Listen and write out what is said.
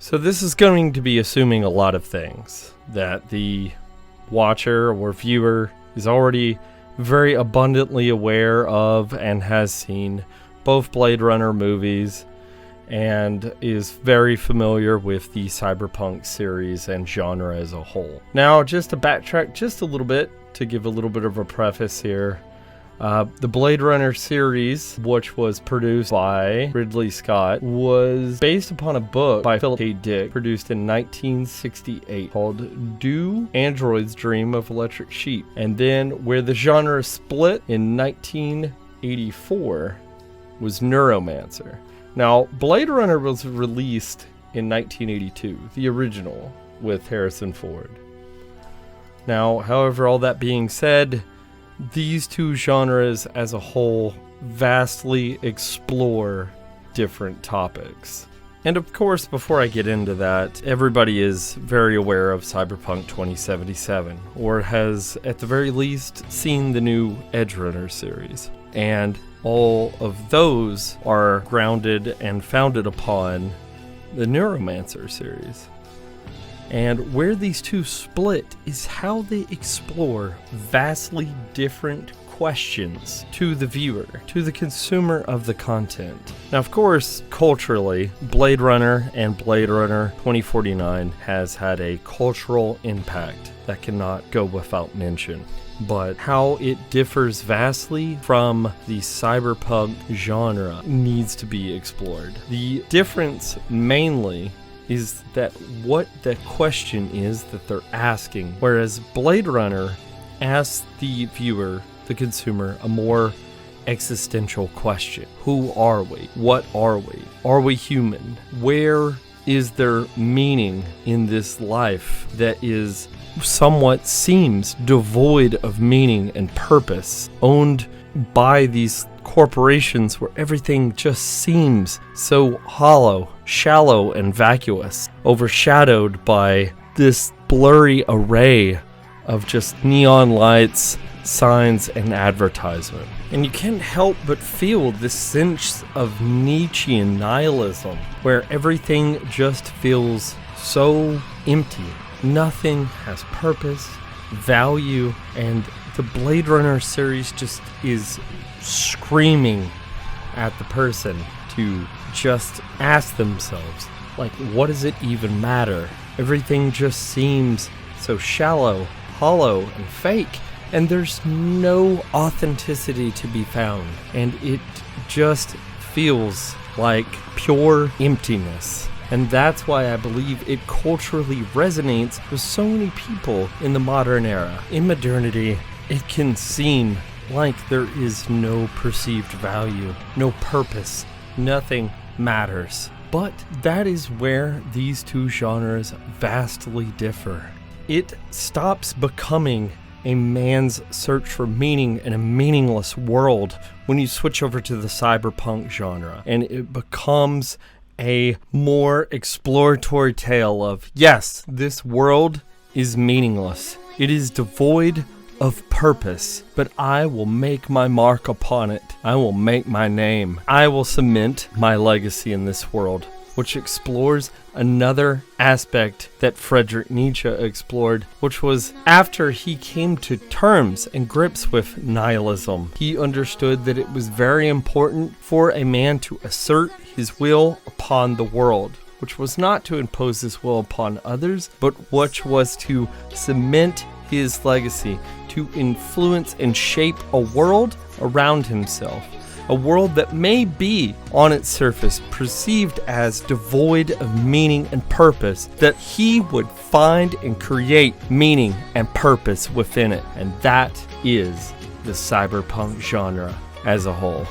So this is going to be assuming a lot of things that the watcher or viewer is already very abundantly aware of and has seen both Blade Runner movies and is very familiar with the Cyberpunk series and genre as a whole. Now, just to backtrack just a little bit, to give a little bit of a preface here, the Blade Runner series, which was produced by Ridley Scott, was based upon a book by Philip K. Dick, produced in 1968, called Do Androids Dream of Electric Sheep? And then where the genre split in 1984 was Neuromancer. Now, Blade Runner was released in 1982, the original, with Harrison Ford. Now, however, all that being said, these two genres as a whole vastly explore different topics. And of course, before I get into that, everybody is very aware of Cyberpunk 2077, or has at the very least seen the new Edge Runner series. And all of those are grounded and founded upon the Neuromancer series. And where these two split is how they explore vastly different questions to the viewer, to the consumer of the content. Now, of course, culturally, Blade Runner and Blade Runner 2049 has had a cultural impact that cannot go without mention. But how it differs vastly from the cyberpunk genre needs to be explored. The difference mainly is that what the question is that they're asking, whereas Blade Runner asks the viewer, the consumer, a more existential question. Who are we? What are we? Are we human? Where is there meaning in this life that is somewhat seems devoid of meaning and purpose, owned by these corporations where everything just seems so hollow, shallow, and vacuous, overshadowed by this blurry array of just neon lights, signs, and advertisement. And you can't help but feel this sense of Nietzschean nihilism, where everything just feels so empty. Nothing has purpose, value, and the Blade Runner series just is screaming at the person to just ask themselves, like, what does it even matter? Everything just seems so shallow, hollow, and fake, and there's no authenticity to be found, and it just feels like pure emptiness. And that's why I believe it culturally resonates with so many people in the modern era. In modernity, it can seem like there is no perceived value, no purpose, nothing matters. But that is where these two genres vastly differ. It stops becoming a man's search for meaning in a meaningless world when you switch over to the cyberpunk genre, and it becomes a more exploratory tale of, yes, this world is meaningless. It is devoid of purpose, but I will make my mark upon it. I will make my name. I will cement my legacy in this world, which explores another aspect that Friedrich Nietzsche explored, which was after he came to terms and grips with nihilism. He understood that it was very important for a man to assert his will upon the world, which was not to impose his will upon others, but which was to cement his legacy, to influence and shape a world around himself. A world that may be, on its surface, perceived as devoid of meaning and purpose, that he would find and create meaning and purpose within it. And that is the cyberpunk genre as a whole.